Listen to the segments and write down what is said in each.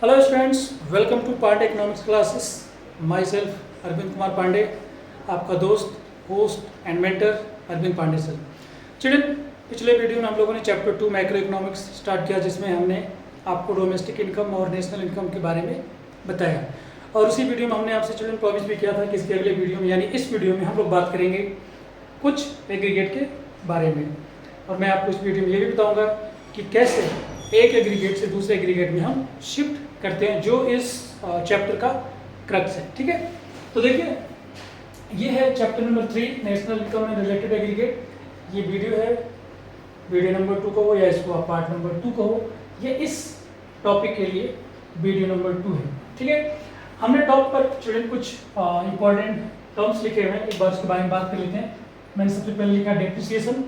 Hello students, welcome to Pandey economics classes. Myself Arvind Kumar Pandey, आपका दोस्त, host and mentor Arvind Pandey sir. Children, पिछले video में हम लोगों ने चैप्टर 2 मैक्रो इकोनॉमिक्स स्टार्ट किया, जिसमें हमने आपको डोमेस्टिक इनकम और नेशनल इनकम के बारे में बताया। और उसी वीडियो में हमने आपसे चिल्ड्रन प्रॉमिस भी किया था कि इसके अगले वीडियो में यानी इस वीडियो में हम लोग बात करेंगे कुछ एग्रीगेट के बारे में। और मैं आपको इस वीडियो में ये भी बताऊँगा कि कैसे एक एग्रीगेट से दूसरे एग्रीगेट में हम शिफ्ट करते हैं, जो इस चैप्टर का क्रक्स है। ठीक है, तो देखिए ये है chapter number 3 national income and related aggregate. ये वीडियो है, वीडियो नंबर 2 कहो या इसको आप पार्ट नंबर 2 कहो, ये इस टॉपिक के लिए वीडियो नंबर 2 है। ठीक है, हमने टॉप पर चिल्ड्रन कुछ इंपॉर्टेंट टर्म्स लिखे हुए हैं, एक बार उसके बारे में बात कर लेते हैं। मैंने सबसे पहले लिखा डेप्रिसिएशन,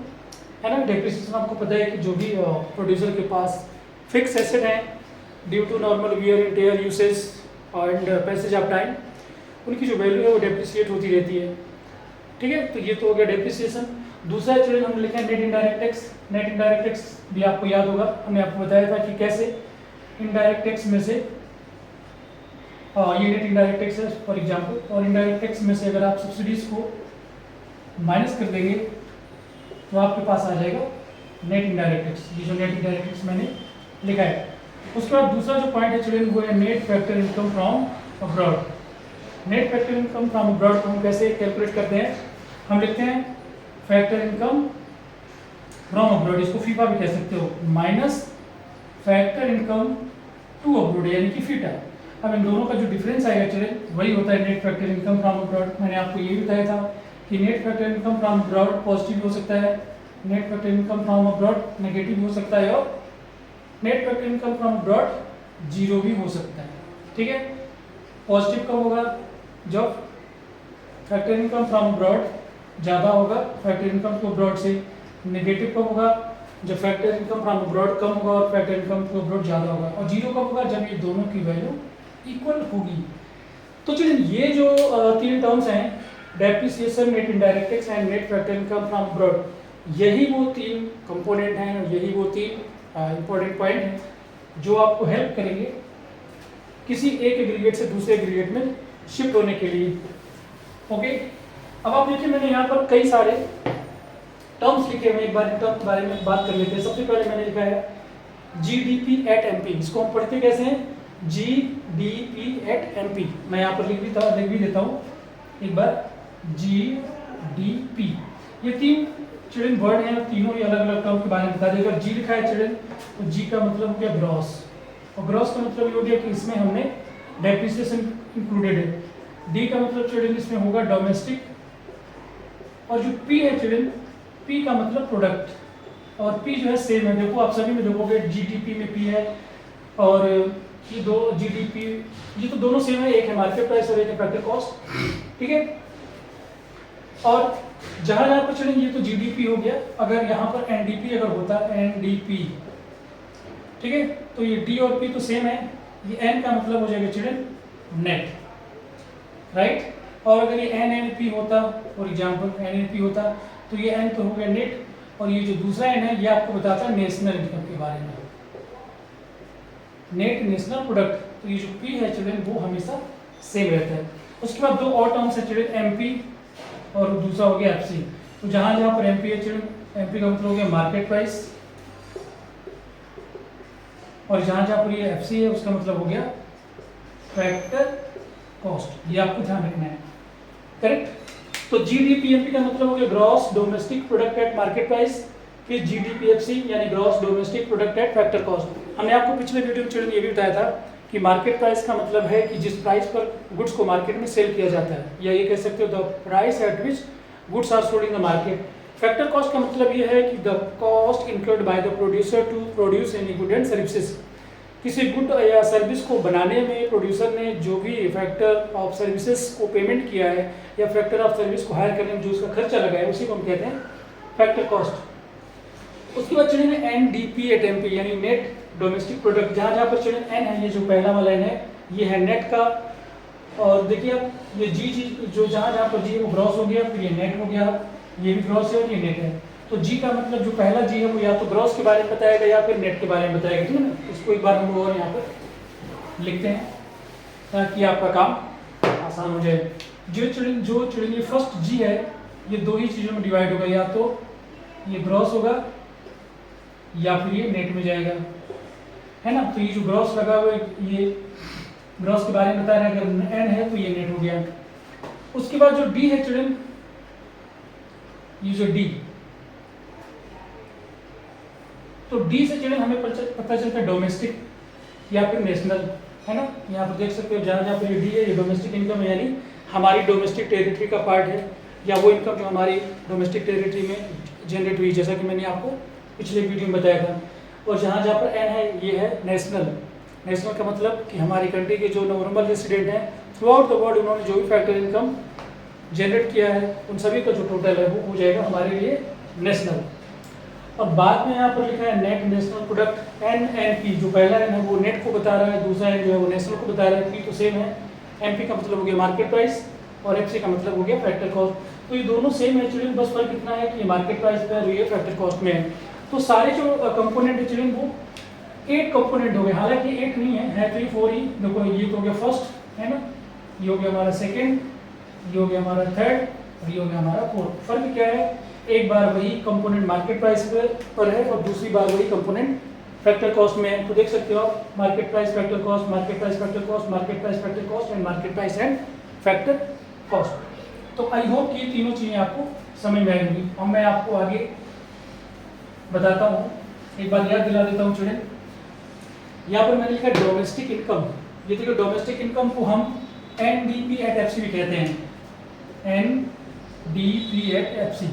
है ना। डेप्रिसिएशन आपको पता है कि जो भी प्रोड्यूसर के पास फिक्स एसेट है due to normal wear and tear usage and passage of time, उनकी जो वैल्यू है वो डेप्रिसिएट होती रहती है। ठीक है, तो ये तो हो गया डेप्रिसिएशन। दूसरा चिल्ड्रन हम लिखे हैं net indirect tax. Net indirect tax भी आपको याद होगा, हमने आपको बताया था कि कैसे इनडायरेक्ट टैक्स में से ये नेट इनडायरेक्ट टैक्स है फॉर एग्जाम्पल, और इनडायरेक्ट टैक्स में से अगर आप सब्सिडीज को माइनस कर देंगे तो आपके पास आ जाएगा नेट इनडायरेक्ट टैक्स। ये जो नेट इनडायरेक्ट टैक्स मैंने लिखा है। उसके बाद दूसरा जो पॉइंट है चिल्ड्रन वो है net factor income from abroad. Net factor income from abroad को हम कैसे कैलकुलेट करते हैं? हम लिखते हैं फैक्टर इनकम फ्रॉम अब्रॉड, इसको फीफा भी कह सकते हो, minus factor income to abroad यानी कि फीटा। अब इन दोनों का जो डिफरेंस आएगा चिल्ड्रन वही होता है net factor income from abroad. मैंने आपको ये भी बताया था कि net factor income from abroad positive हो सकता है, net factor income from abroad negative हो सकता है, और net factor income from abroad zero भी हो सकता है। ठीक है, पॉजिटिव कब होगा? जब फैक्टर इनकम फ्रॉम अब्रॉड ज़्यादा होगा फैक्टर इनकम टू अब्रॉड से। नेगेटिव कब होगा? जब फैक्टर इनकम फ्रॉम अब्रॉड कम होगा और फैक्टर इनकम टू अब्रॉड ज़्यादा होगा। और जीरो कब होगा? जब ये दोनों की वैल्यू इक्वल होगी। तो चलिए ये जो तीन टर्म्स हैं, depreciation, net indirect tax and net factor income from abroad, यही वो तीन कंपोनेंट हैं और यही वो तीन इंपॉर्टेंट पॉइंट हैं जो आपको हेल्प करेंगे किसी एक एग्रीगेट से दूसरे एग्रीगेट में शिफ्ट होने के लिए। ओके, अब आप देखिए मैंने यहाँ पर कई सारे टर्म्स लिखे हुए हैं, एक बार इन टर्म के बारे में बात कर लेते हैं। सबसे पहले मैंने लिखा है जीडीपी एट एमपी। इसको हम पढ़ते कैसे हैं? GDP at MP. मैं यहाँ पर लिख भी देता हूँ एक बार, जीडीपी। ये तीन चिल्ड्रन वर्ड हैं, तीनों ही अलग अलग टर्म के बारे में बता देगा। जी लिखा है चिल्ड्रन, तो जी का मतलब हो गया ग्रॉस, और ग्रॉस का मतलब ये हो गया कि इसमें हमने डेप्रिसिएशन इंक्लूडेड है। डी का मतलब चिल्ड्रन इसमें होगा डोमेस्टिक, और जो पी है चिल्ड्रन, पी का मतलब प्रोडक्ट, और पी जो है सेम है। देखो आप सभी में देखोगे जीडीपी में पी है, और ये दो जीडीपी, ये तो दोनों सेम है, एक है मार्केट प्राइस और एक है फैक्टर कॉस्ट। ठीक है, और जहां जहां पर चलेंगे ये तो जीडीपी हो गया। अगर यहाँ पर एनडीपी अगर होता, एनडीपी, ठीक है, तो ये डी और पी तो सेम है। ये एन का मतलब हो जाएगा चिल्ड्रन नेट, राइट। और अगर ये एनएनपी होता, फॉर एग्जांपल एनएनपी होता, तो ये एन तो हो गया नेट, और ये जो दूसरा एन है ये आपको बताता है नेशनल इनकम के बारे में, नेट नेशनल प्रोडक्ट। तो ये जो पी है चिल्ड्रन वो हमेशा सेम रहता है। उसके बाद दो और टर्म्स है चिल्ड्रन, एमपी और दूसरा हो गया एफसी। तो जहां जहां पर एमपी है चिल्ड्रन, एमपी का मतलब हो गया मार्केट प्राइस, और जहां जहां पर ये एफसी है उसका मतलब हो गया फैक्टर कॉस्ट। ये आपको ध्यान रखना है, करेक्ट। तो जीडीपीएमपी का मतलब हो गया gross domestic product at market price, फिर जीडीपीएफसी यानी gross domestic product at factor cost. हमने आपको पिछले वीडियो में चिल्ड्रन ये भी बताया था कि मार्केट प्राइस का मतलब है कि जिस प्राइस पर गुड्स को मार्केट में सेल किया जाता है, या ये कह सकते हो the price at which goods are sold in the market. Factor cost का मतलब ये है कि the cost include by the producer to produce any good and services. किसी गुड या सर्विस को बनाने में प्रोड्यूसर ने जो भी फैक्टर ऑफ सर्विसेज को पेमेंट किया है, या फैक्टर ऑफ सर्विस को हायर करने में जो उसका खर्चा लगा है, उसी को हम कहते हैं फैक्टर कॉस्ट। उसके बाद चलिए एनडीपी एट एमपी यानी नेट डोमेस्टिक प्रोडक्ट। जहाँ जहाँ पर चिल्ड्रन एन है, ये जो पहला वाला एन है ये है नेट का, और देखिए आप ये जी जो जहाँ जहाँ पर जी है वो ग्रॉस हो गया, फिर ये नेट हो गया, ये भी ग्रॉस है और ये नेट है। तो जी का मतलब जो पहला जी है वो या तो ग्रॉस के बारे में बताएगा या फिर नेट के बारे में बताएगा। ठीक है ना, इसको एक बार हम और यहाँ पर लिखते हैं ताकि आपका काम आसान हो जाए। जो चिल्ड्रन ये फर्स्ट जी है, ये दो ही चीज़ों में डिवाइड होगा, या तो ये ग्रॉस होगा या फिर ये नेट में जाएगा, है ना। तो ये जो ग्रॉस लगा हुआ है, ये ग्रॉस के बारे में बता रहे हैं, अगर एन है तो ये नेट हो गया। उसके बाद जो डी है चिल्ड्रन, ये जो डी, तो डी से चिल्ड्रन हमें पता चलता है डोमेस्टिक या फिर नेशनल, है ना। यहाँ पर देख सकते हो जहाँ जहाँ पर ये डी है, ये डोमेस्टिक इनकम है, यानी हमारी डोमेस्टिक टेरिटरी का पार्ट है, या वो इनकम जो हमारी डोमेस्टिक टेरिटरी में जनरेट हुई, जैसा कि मैंने आपको पिछले वीडियो में बताया था। और जहाँ जहाँ पर एन है, ये है नेशनल। नेशनल का मतलब कि हमारी कंट्री के जो नॉर्मल रेसिडेंट हैं थ्रू आउट द वर्ल्ड, उन्होंने जो भी फैक्टर इनकम जनरेट किया है, उन सभी का जो टोटल है वो हो जाएगा हमारे लिए नेशनल। और बाद में यहाँ पर लिखा है नेट नेशनल प्रोडक्ट, NNP। जो पहला एन है वो नेट को बता रहा है, दूसरा एन जो है वो नेशनल को बता रहा है। पी तो सेम है, MP का मतलब हो गया मार्केट प्राइस और FC का मतलब हो गया फैक्टर कॉस्ट। तो ये दोनों सेम है चिल्ड्रन, बस फर्क इतना है कि ये मार्केट प्राइस पे और ये फैक्टर कॉस्ट में है। तो सारे जो कंपोनेंट है चिल्ड्रन वो 8 कंपोनेंट हो गए, हालांकि 8 नहीं है 3 4 ही। देखो ये तो हो गया फर्स्ट, है ना, ये हो गया हमारा सेकेंड, ये हो गया हमारा थर्ड और ये हो गया हमारा फोर्थ। फर्क क्या है, एक बार वही कंपोनेंट मार्केट प्राइस पर है और दूसरी बार वही कंपोनेंट फैक्टर कॉस्ट में है। तो देख सकते हो आप, market price factor cost, market price factor cost, market price factor cost and market price and factor cost. तो आई होप कि ये तीनों चीज़ें आपको समझ में आएंगी। और मैं आपको आगे बताता हूँ, एक बार याद दिला देता हूँ चिल्ड्रन। यहाँ पर मैंने लिखा डोमेस्टिक इनकम। ये देखो डोमेस्टिक इनकम को हम NDP एट FC भी कहते हैं, NDP एट FC।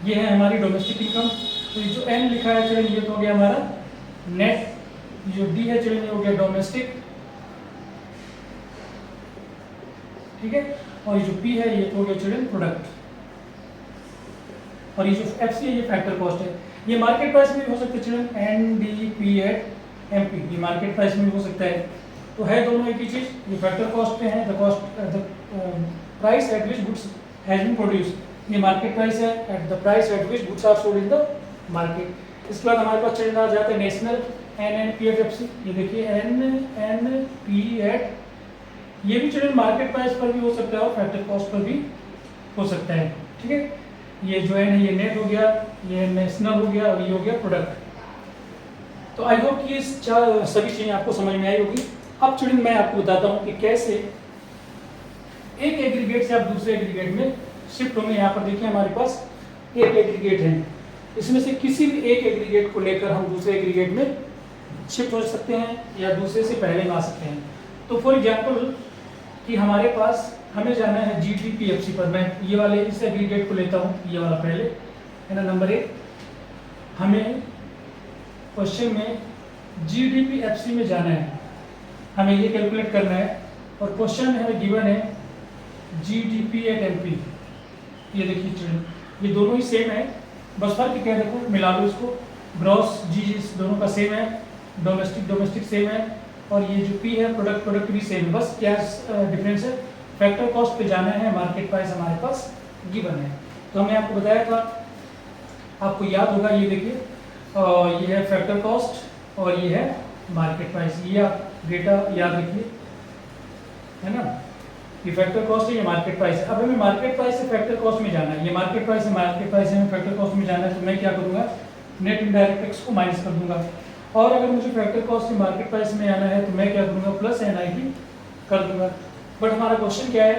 ये है हमारी डोमेस्टिक इनकम। तो ये जो N लिखा है चिल्ड्रन, ये तो हो गया हमारा नेट, जो D है चिल्ड्रन ये हो गया डोमेस्टिक, ठीक है। और ये जो P है ये तो हो गया चिल्ड्रन प्रोडक्ट, और ये जो FC है ये फैक्टर कॉस्ट है। ये मार्केट प्राइस में भी हो सकता है चिल्ड्रन, NDP एट MP, ये मार्केट प्राइस में भी हो सकता है। तो है दोनों एक ही चीज, ये फैक्टर कॉस्ट पे है, the cost the price at which goods has been produce, ये मार्केट प्राइस है at the price at which goods are sold in the market. इसके बाद हमारे पास चलना जाता है नेशनल, NNP एट FC। ये देखिए NNP एट, ये भी चिल्ड्रन मार्केट प्राइस पर भी हो सकता है और फैक्टर कॉस्ट पर भी हो सकता है, ठीक है। ये जो है ये नेट हो गया, ये नेशनल हो गया और ये हो गया प्रोडक्ट। तो आई होप कि ये सभी चीज़ें आपको समझ में आई होगी। अब चिल्ड्रन मैं आपको बताता हूँ कि कैसे एक एग्रीगेट से आप दूसरे एग्रीगेट में शिफ्ट होंगे। यहाँ पर देखिए हमारे पास एक एग्रीगेट है, इसमें से किसी भी एक एग्रीगेट को लेकर हम दूसरे एग्रीगेट में शिफ्ट हो सकते हैं या दूसरे से पहले में आ सकते हैं। तो फॉर एग्जाम्पल कि हमारे पास हमें जाना है GDP FC पर, मैं ये वाले इस एग्रीगेट को लेता हूँ, ये वाला पहले है ना, नंबर 1। हमें क्वेश्चन में GDP FC में जाना है, हमें ये कैलकुलेट करना है। और क्वेश्चन में हमें गिवन है GDP एट MP। ये देखिए चिल्ड्रन, ये दोनों ही सेम है, बस फर्क क्या है देखो, मिला लो इसको, ग्रॉस G दोनों का सेम है, डोमेस्टिक सेम है, और ये जो P है प्रोडक्ट भी सेम है। बस क्या डिफरेंस है, फैक्टर कॉस्ट पे जाना है, मार्केट प्राइस हमारे पास गिवन है। तो हमने आपको बताया था, आपको याद होगा, ये देखिए ये है फैक्टर कॉस्ट और ये है मार्केट प्राइस। ये आप डेटा याद रखिए, है ना। ये फैक्टर कॉस्ट है, ये मार्केट प्राइस है। अब हमें मार्केट प्राइस से फैक्टर कॉस्ट में जाना है, ये मार्केट प्राइस है, हमें फैक्टर कॉस्ट में जाना है। तो मैं क्या करूँगा, नेट इनडायरेक्ट टैक्स को माइनस कर दूंगा। और अगर मुझे फैक्टर कॉस्ट से मार्केट प्राइस में आना है तो मैं क्या करूँगा, प्लस NIP कर दूंगा। बट हमारा क्वेश्चन क्या है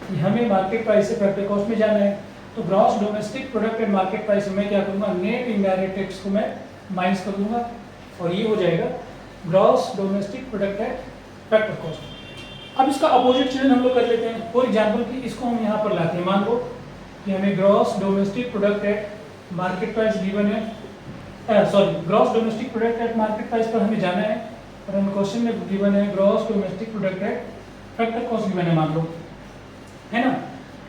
कि हमें मार्केट प्राइस से फैक्टर कॉस्ट में जाना है, तो gross domestic product and market price में क्या करूँगा, नेट इनडायरेक्ट टैक्स को मैं माइनस कर दूंगा और ये हो जाएगा gross domestic product at factor cost. अब इसका अपोजिट चिल्ड्रन हम लोग कर लेते हैं। फॉर एग्जाम्पल कि इसको हम यहाँ पर लाते हैं, मान लो कि हमें gross domestic product at market price given है, gross domestic product at market price पर हमें जाना है, और हमें क्वेश्चन में गिवन है gross domestic product at factor cost given है, मान लो, है ना।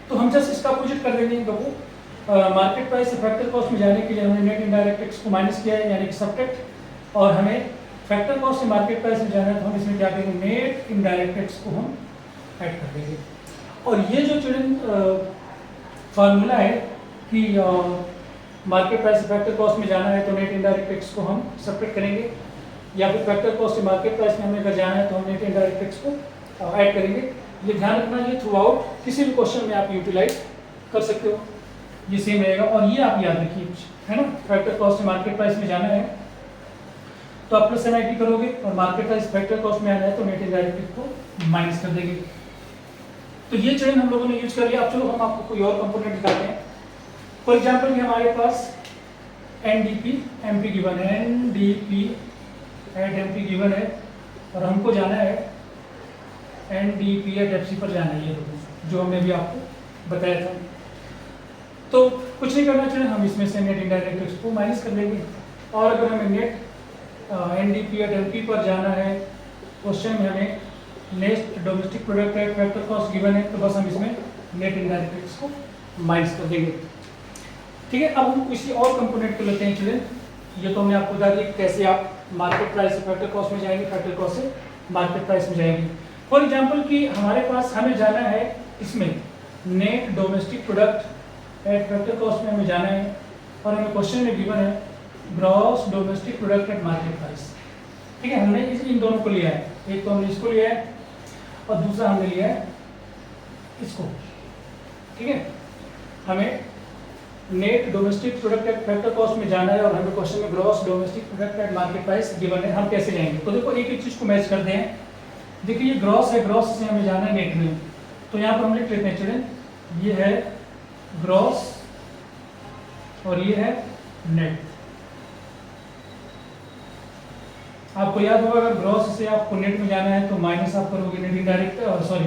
तो हम जस्ट इसका अपोजिट कर देंगे। देखो मार्केट प्राइस से फैक्टर कॉस्ट में जाने के लिए हमने नेट इनडायरेक्ट टैक्स को माइनस किया है, यानी कि सब्ट्रैक्ट, और हमें फैक्टर कॉस्ट से मार्केट प्राइस में जाना है, तो हम इसमें क्या करेंगे, नेट इनडायरेक्ट टैक्स को हम ऐड कर देंगे। और ये जो चिल्ड्रन फार्मूला है कि मार्केट प्राइस से फैक्टर कॉस्ट में जाना है तो नेट इनडायरेक्ट टैक्स को हम सब्ट्रैक्ट करेंगे, या फिर फैक्टर कॉस्ट मार्केट प्राइस में हमें अगर जाना है तो हम नेट इनडायरेक्ट टैक्स को ऐड करेंगे। ये ध्यान रखना, ये थ्रू आउट किसी भी क्वेश्चन में आप यूटिलाइज कर सकते हो, ये सेम रहेगा। और ये आप याद रखिए, है ना, फैक्टर कॉस्ट मार्केट प्राइस में जाना है तो आप प्लस एनआईटी करोगे, और मार्केट प्राइस फैक्टर कॉस्ट में आना है तो नेट इनडायरेक्ट टैक्स को माइनस कर देंगे। तो ये चलन हम लोगों ने यूज कर लिया। अब चलो हम आपको कोई और कंपोनेंट दिखाते हैं। फॉर एग्जाम्पल कि हमारे पास एनडीपी एमपी गिवन है, एनडीपी एट एमपी गिवन है, और हमको जाना है एनडीपी एट एफसी पर जाना है, ये जो हमने भी आपको बताया था। तो कुछ नहीं करना चाहिए, हम इसमें से नेट इनडायरेक्ट टैक्स को माइनस कर देंगे। और अगर हमें नेट एनडीपी एट एमपी पर जाना है, क्वेश्चन में हमें net domestic product at factor cost given है, तो बस हम इसमें नेट इनडायरेक्ट टैक्स को माइनस कर देंगे। ठीक है, अब हम किसी और कंपोनेंट को लेते हैं। चलिए, ये तो हमने आपको बता दिया कैसे आप मार्केट प्राइस से फैक्टर कॉस्ट में जाएंगे, फैक्टर कॉस्ट से मार्केट प्राइस में जाएंगे। फॉर एग्जांपल कि हमारे पास हमें जाना है इसमें net domestic product at factor cost में हमें जाना है, और हमें क्वेश्चन में गिवन है gross domestic product at market price. ठीक है, हमने इन दोनों को लिया है, एक तो हमने इसको लिया है और दूसरा हमने लिया है इसको। ठीक है, हमें net domestic product at factor cost में जाना है और हमें क्वेश्चन में gross domestic product at market price given है। हम कैसे जाएंगे? तो देखो एक एक चीज को मैच करते हैं। देखिए ये ग्रॉस है, ग्रॉस से हमें जाना है नेट में, तो यहाँ पर हम लिख लेते हैं, चलें, ये है ग्रॉस और ये है नेट। आपको याद होगा अगर ग्रॉस से आपको नेट में जाना है तो माइनस आप करोगे नेट इनडायरेक्ट, सॉरी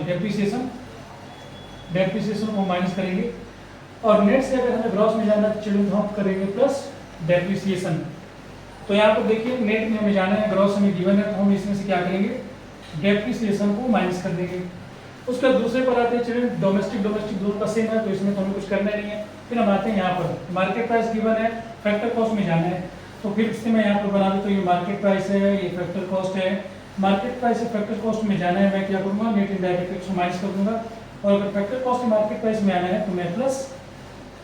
डेप्रिसिएशन को माइनस करेंगे, और नेट से अगर हमें ग्रॉस में जाना है तो हम करेंगे प्लस डेप्रिसिएशन। तो यहाँ पर देखिए नेट में हमें जाना है, ग्रॉस हमें गिवन है, तो हम इसमें से क्या करेंगे, डेप्रिसिएशन को माइनस कर देंगे। उसके बाद दूसरे पर आते हैं, चलिए डोमेस्टिक दोनों का सेम है तो इसमें तो हमें कुछ करना नहीं है। फिर हम आते हैं यहाँ पर मार्केट प्राइस गिवन है, फैक्टर कॉस्ट में जाना है, तो फिर इससे मैं यहाँ पर बना दूँ तो ये मार्केट प्राइस है, ये फैक्टर कॉस्ट है। मार्केट प्राइस से फैक्टर कॉस्ट में जाना है, मैं क्या करूँगा, नेट इनडायरेक्ट टैक्स को माइनस कर दूंगा, और अगर फैक्टर कॉस्ट मार्केट प्राइस में आना है तो मैं प्लस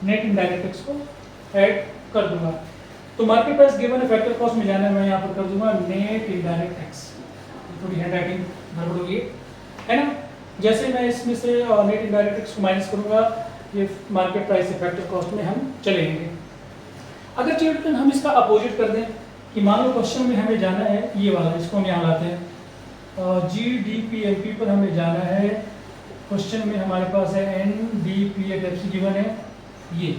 नेट इनडायरेक्ट टैक्स को ऐड कर दूंगा। तो मार्केट प्राइस गिवन है, फैक्टर कॉस्ट में जाना है, मैं यहाँ पर कर दूंगा नेट इनडायरेक्ट टैक्स। थोड़ी हैंड राइटिंग गड़बड़ होगी, है ना। जैसे मैं इसमें से नेट इनडायरेक्ट टैक्स को माइनस करूंगा, ये मार्केट प्राइस से फैक्टर कॉस्ट में हम चलेंगे। अगर चिल्ड्रन हम इसका अपोजिट कर दें कि मान लो क्वेश्चन में हमें जाना है ये वाला, इसको हम यहाँ लाते हैं, GDP पर हमें जाना है, क्वेश्चन में हमारे पास है NDP एट एफसी गिवन है, ये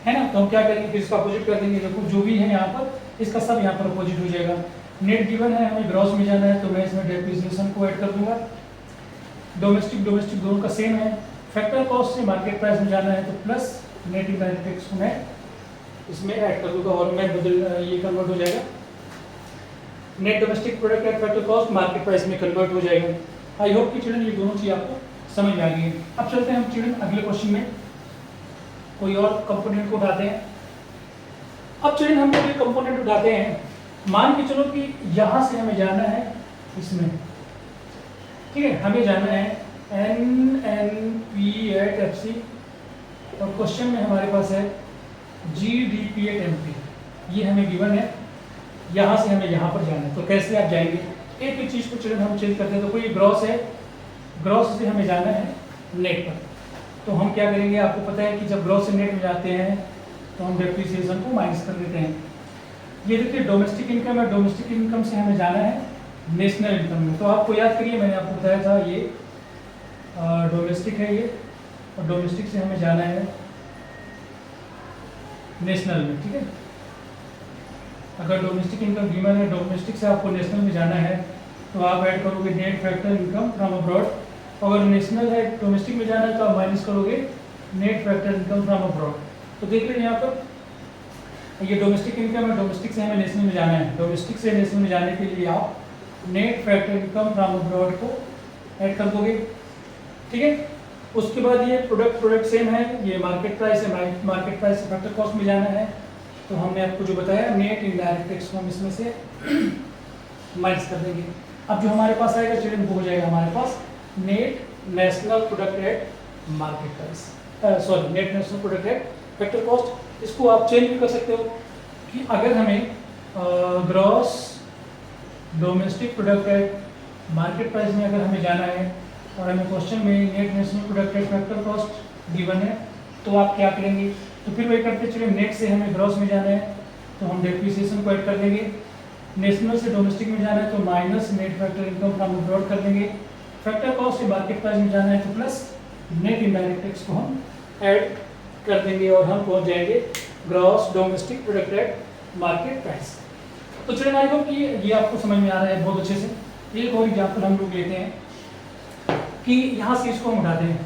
है ना। तो हम क्या करेंगे, फिर इसका अपोजिट कर देंगे। देखो जो भी है यहाँ पर इसका सब यहाँ पर अपोजिट हो जाएगा। नेट गिवन है, हमें ग्रॉस में जाना है, तो मैं इसमें डेप्रिसिएशन को ऐड कर दूंगा। डोमेस्टिक दोनों का सेम है। फैक्टर कॉस्ट से मार्केट प्राइस में जाना है तो प्लस नेट इनडायरेक्ट टैक्स को मैं इसमें ऐड कर दूंगा, और मैं ये कन्वर्ट हो जाएगा, net domestic product at factor cost market price में कन्वर्ट हो जाएगा। आई होप कि चिल्ड्रन ये दोनों चीज़ आपको समझ में आ गई है। अब चलते हैं हम चिल्ड्रन अगले क्वेश्चन में, कोई और कंपोनेंट को उठाते हैं। अब चिल्ड्रन हम लोग ये कंपोनेंट उठाते हैं, मान के चलो कि यहाँ से हमें जाना है इसमें, ठीक है, हमें जाना है NNP एट FC, और क्वेश्चन में हमारे पास है GDP एट MP, ये हमें गिवन है, यहाँ से हमें यहाँ पर जाना है। तो कैसे आप जाएंगे, एक एक चीज़ को चिल्ड्रन हम चेंज करते हैं। तो कोई ग्रॉस है, ग्रॉस से हमें जाना है नेट पर, तो हम क्या करेंगे, आपको पता है कि जब ग्रॉस से नेट में जाते हैं तो हम डेप्रिसिएशन को माइनस कर देते हैं। ये देखिए डोमेस्टिक इनकम है, डोमेस्टिक इनकम से हमें जाना है नेशनल इनकम में। तो आपको याद करिए, मैंने आपको बताया था ये डोमेस्टिक है ये, और डोमेस्टिक से हमें जाना है नेशनल में। ठीक है, अगर डोमेस्टिक इनकम गिवन है, डोमेस्टिक से आपको नेशनल में जाना है, तो आप ऐड करोगे net factor income from abroad. अगर नेशनल है, डोमेस्टिक में जाना है, तो आप माइनस करोगे net factor income from abroad. तो देख लें यहाँ पर ये डोमेस्टिक इनकम है, डोमेस्टिक से हमें नेशनल में जाना है, डोमेस्टिक से नेशनल में जाने के लिए आप net factor income from abroad को ऐड कर दोगे। ठीक है, उसके बाद ये प्रोडक्ट सेम है, ये मार्केट प्राइस है, मार्केट प्राइस से फैक्टर कॉस्ट में जाना है, तो हमने आपको जो बताया नेट इनडायरेक्ट टैक्स को हम इसमें से माइनस कर देंगे। अब जो हमारे पास आएगा चिल्ड्रन वो हो जाएगा हमारे पास net national product at market price, sorry net national product at factor cost. इसको आप चेंज भी कर सकते हो कि अगर हमें gross domestic product at market price में अगर हमें जाना है और हमें क्वेश्चन में net national product at factor cost given है, तो आप क्या करेंगे? तो फिर वही करते चलिए, नेट से हमें ग्रॉस में जाना है तो हम डेप्रिसिएशन को ऐड कर देंगे, नेशनल से डोमेस्टिक में जाना है तो minus net factor income from abroad कर देंगे, फैक्टर कॉस्ट से मार्केट प्राइस में जाना है तो प्लस नेट इनडायरेक्ट टैक्स को हम ऐड कर देंगे और हम पहुंच जाएंगे gross domestic product at market price. तो चलिए आई होप कि ये आपको समझ में आ रहा है बहुत अच्छे से। एक और एग्जाम्पल हम लोग लेते हैं कि यहाँ से इसको हम उठाते हैं,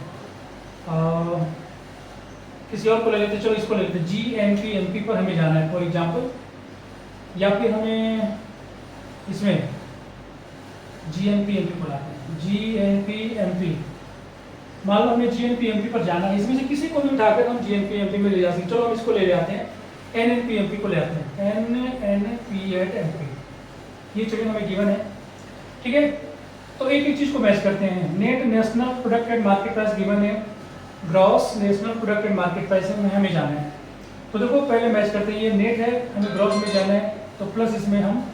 किसी और को ले लेते हैं, चलो इसको ले लेते हैं, GNP पर हमें जाना है फॉर एग्जाम्पल, या फिर हमें इसमें GNP को लाते हैं, GNP मान लो हमें GNP पर जाना है, इसमें से किसी को भी उठाकर हम GNP में ले जा सकते। चलो हम इसको ले जाते हैं, NNP को ले आते हैं, NNP, ये चलिए हमें गिवन है, ठीक है। तो एक चीज को मैच करते हैं, net national product at market price given है, gross national product at market price में हमें जाना है। तो देखो पहले मैच करते हैं, ये नेट है, हमें ग्रॉस में जाना है तो प्लस इसमें हम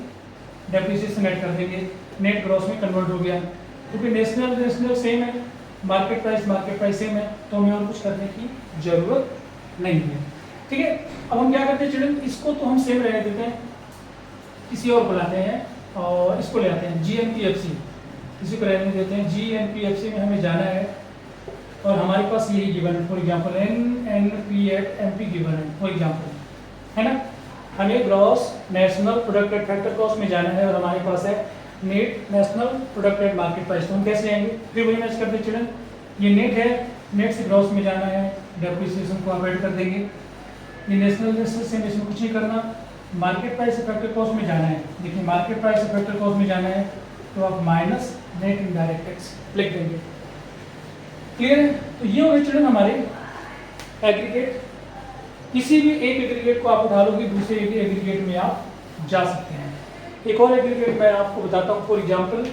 डेप्रिसिएशन ऐड कर देंगे, नेट ग्रॉस में कन्वर्ट हो गया, क्योंकि नेशनल सेम है, मार्केट प्राइस सेम है, तो हमें और कुछ करने की जरूरत नहीं है, ठीक है। अब हम क्या करते हैं चिल्ड्रन, इसको तो हम सेम रहने देते हैं, किसी और को लाते हैं और इसको ले आते हैं GNPFC, इसी को रहने देते हैं, GNPFC में हमें जाना है और हमारे पास यही गिवन है, फॉर एग्जाम्पल NNP गिवन है फॉर एग्जाम्पल, है ना। हमें gross national product at factor cost में जाना है और हमारे पास है net national product at market price, तो हम कैसे जाएंगे? फिर वही मैच करते चिल्ड्रन, ये नेट है, नेट से ग्रॉस में जाना है, डेप्रिसिएशन को आप ऐड कर देंगे, ये नेशनल से इसमें कुछ नहीं करना, मार्केट प्राइस से फैक्टर कॉस्ट में जाना है, देखिए मार्केट प्राइस से फैक्टर कॉस्ट में जाना है तो आप माइनस नेट इनडायरेक्ट टैक्स लिख देंगे, क्लियर है। तो ये होने चिल्ड्रन हमारे एग्रीगेट, किसी भी एक एग्रीगेट को आप उठा लोगे दूसरे एग्रीगेट में आप जा सकते हैं। एक और एग्रीगेट मैं आपको बताता हूँ फॉर एग्जांपल,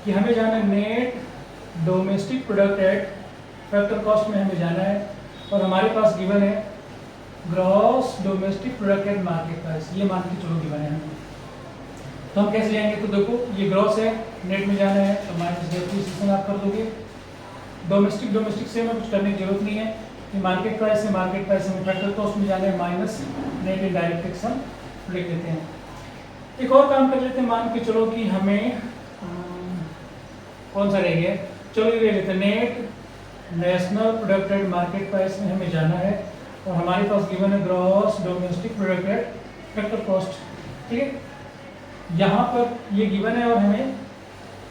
कि हमें जाना है net domestic product at factor cost में हमें जाना है और हमारे पास गिवन है gross domestic product at market price, ये मान के चलो गिवन है हमें। तो हम कैसे जाएंगे? तो देखो ये ग्रॉस है, नेट में जाना है तो माइनस डेप्रिसिएशन आप कर दोगे, डोमेस्टिक से हमें कुछ करने की जरूरत नहीं है, कि मार्केट प्राइस हमें फैक्टर कॉस्ट में जाना है, माइनस नेट इनडायरेक्ट टैक्स हम लिख देते हैं। एक और काम कर लेते हैं, मान के चलो कि हमें कौन सा रह गया, चलो ये ले लेते हैं, net national product at market price में हमें जाना है और हमारे पास गिवन है gross domestic product at factor cost, ठीक है। यहाँ पर ये गिवन है और हमें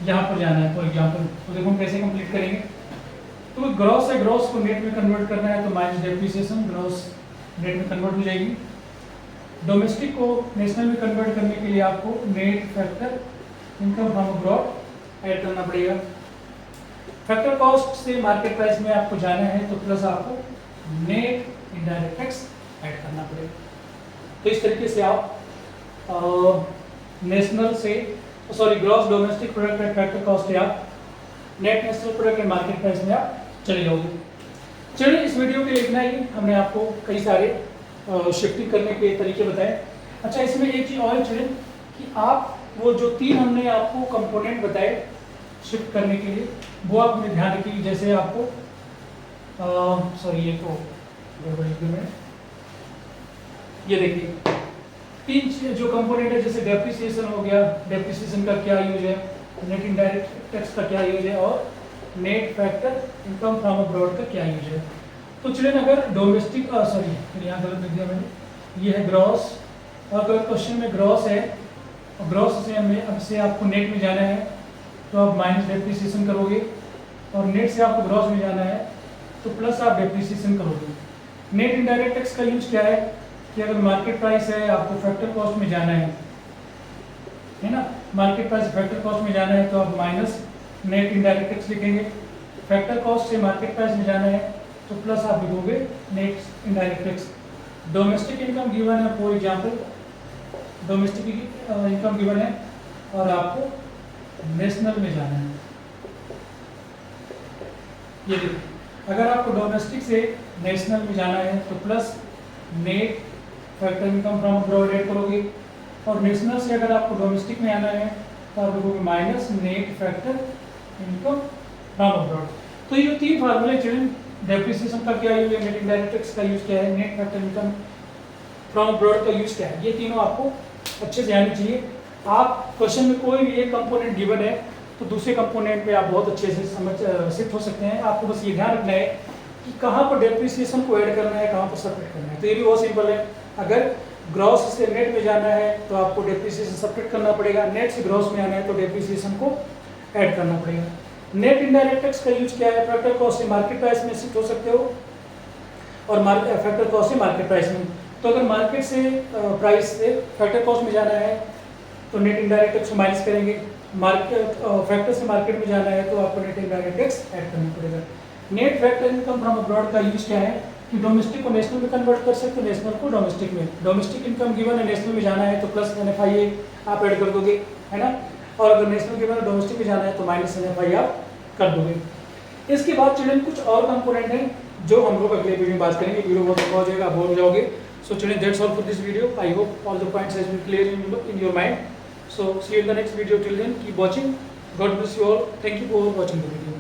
यहाँ पर जाना है फॉर एग्जाम्पल, तो देखो हम कैसे कंप्लीट करेंगे। तो ग्रॉस है, ग्रॉस को नेट में कन्वर्ट करना है तो माइनस डेप्रिसिएशन, ग्रॉस नेट में कन्वर्ट हो जाएगी, डोमेस्टिक को नेशनल में कन्वर्ट करने के लिए आपको net factor income from abroad add करना पड़ेगा, फैक्टर कॉस्ट से मार्केट प्राइस में आपको जाना है तो प्लस आपको नेट इनडायरेक्ट टैक्स ऐड करना पड़ेगा। तो इस तरीके से आप नेशनल से gross domestic product at factor cost से आप net national product at market price में आप चले जाओगे। चलिए इस वीडियो के लिए इतना ही, हमने आपको कई सारे शिफ्टिंग करने के तरीके बताए। अच्छा इसमें एक चीज़ और है कि आप वो जो 3 हमने आपको कंपोनेंट बताए शिफ्ट करने के लिए, वो आप हमें ध्यान रखिए। जैसे आपको ये तो गड़बड़ी, ये देखिए 3 जो कंपोनेंट है, जैसे डेप्रिसिएशन हो गया, डेप्रिसिएशन का क्या यूज है, नेट इनडायरेक्ट टैक्स का क्या यूज है और net factor income from abroad का क्या यूज है। तो चलिए अगर डोमेस्टिक यहाँ गलत लिख दिया मैंने, ये है ग्रॉस, और अगर क्वेश्चन में ग्रॉस है और ग्रॉस से हमें अब से आपको नेट में जाना है तो आप माइनस डेप्रिसिएशन करोगे, और नेट से आपको ग्रॉस में जाना है तो प्लस आप डेप्रिसिएशन करोगे। नेट इनडायरेक्ट टैक्स का यूज क्या है कि अगर मार्केट प्राइस है आपको फैक्टर कॉस्ट में जाना है ना, मार्केट प्राइस फैक्टर कॉस्ट में जाना है तो आप माइनस नेट इनडायरेक्ट टैक्स लिखेंगे, फैक्टर कॉस्ट से मार्केट प्राइस में जाना है तो प्लस आप लिखोगे net indirect tax. Domestic income given है, for example domestic income given है और आपको नेशनल में जाना है। ये देखिए अगर आपको डोमेस्टिक से नेशनल में जाना है तो plus net factor income from abroad add करोगे, और नेशनल से अगर आपको डोमेस्टिक में आना है तो आप लिखोगे minus net factor income from abroad. तो ये जो तीन फार्मूले चिल्ड्रन, डेप्रिसिएशन का क्या यूज है, नेट इनडायरेक्ट टैक्स का यूज क्या है, net factor income from abroad का यूज क्या है, ये तीनों आपको अच्छे से आनी चाहिए। आप क्वेश्चन में कोई भी एक कंपोनेंट गिवन है तो दूसरे कंपोनेंट पे आप बहुत अच्छे से समझ शिफ्ट हो सकते हैं। आपको बस ये ध्यान रखना है कि कहाँ पर डेप्रिसिएशन को ऐड करना है, कहाँ पर सब्ट्रैक्ट करना है। तो ये भी बहुत सिंपल है। अगर ग्रॉस से नेट में जाना है तो आपको डेप्रिसिएशन सब्ट्रैक्ट करना पड़ेगा, नेट से ग्रॉस में आना है तो डेप्रिसिएशन को ऐड करना पड़ेगा। नेट इनडायरेक्ट टैक्स का यूज क्या है, फैक्टर कॉस्ट से मार्केट प्राइस में शिफ्ट हो सकते हो और फैक्टर कॉस्ट से मार्केट प्राइस में। तो अगर मार्केट से प्राइस से फैक्टर कॉस्ट में जाना है तो नेट इनडायरेक्ट टैक्स को माइनस करेंगे, मार्केट फैक्टर से मार्केट में जाना है तो आपको नेट इनडायरेक्ट टैक्स ऐड करना पड़ेगा। Net factor income from abroad का यूज क्या है कि डोमेस्टिक को नेशनल में कन्वर्ट कर सकते हो, नेशनल को डोमेस्टिक में। डोमेस्टिक इनकम गिवन है, नेशनल में जाना है तो प्लस NFI आप ऐड कर दोगे, है ना। और अगर नेशनल गिवन है, डोमेस्टिक में जाना है तो माइनस NFI आप कर दोगे। इसके बाद चिल्ड्रन कुछ और कंपोनेंट हैं जो हम लोग अगले वीडियो में बात करेंगे। वीडियो बहुत लंबा हो जाएगा, आप बोर हो जाओगे। So children, that's all for this video. I hope all the points has been clear in your mind. So see you in the next video. Till then, keep watching. God bless you all. Thank you for watching the video.